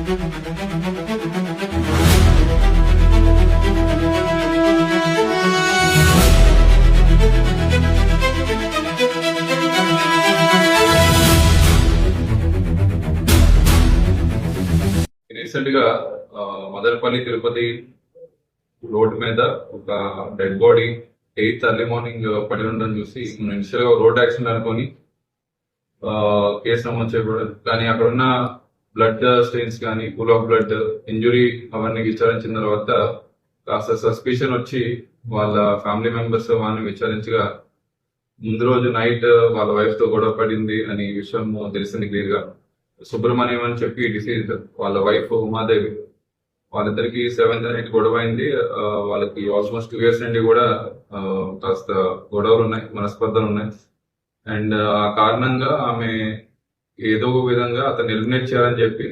Recent గా Madanapalle Tirupati road మీద ఒక dead body 8th early morning పడి ఉండడం చూసి ఇనిషియల్ గా రోడ్ యాక్సిడెంట్ అనుకొని కేసు నమోదు చేయబడదు. కానీ అక్కడ ఉన్న బ్లడ్ స్టెయిన్స్ కానీ పూల్ ఆఫ్ బ్లడ్ ఇంజురీ అవన్నీ విచారించిన తర్వాత కాస్త సస్పిషన్ వచ్చి వాళ్ళ ఫ్యామిలీ మెంబర్స్ వాళ్ళని విచారించగా ముందు రోజు నైట్ వాళ్ళ వైఫ్ తో గొడవ పడింది అనే విషయం తెలిసింది క్లియర్ గా. సుబ్రహ్మణ్యం అని చెప్పి డిసీజ్ వాళ్ళ వైఫ్ ఉమాదేవి, వాళ్ళిద్దరికి 7th నైట్ గొడవ అయింది. వాళ్ళకి ఆల్మోస్ట్ 2 years నుండి కూడా కాస్త గొడవలు ఉన్నాయి, మనస్పర్ధలు ఉన్నాయి. అండ్ ఆ కారణంగా ఆమె ఏదో ఒక విధంగా అతను ఎలిమినేట్ చేయాలని చెప్పి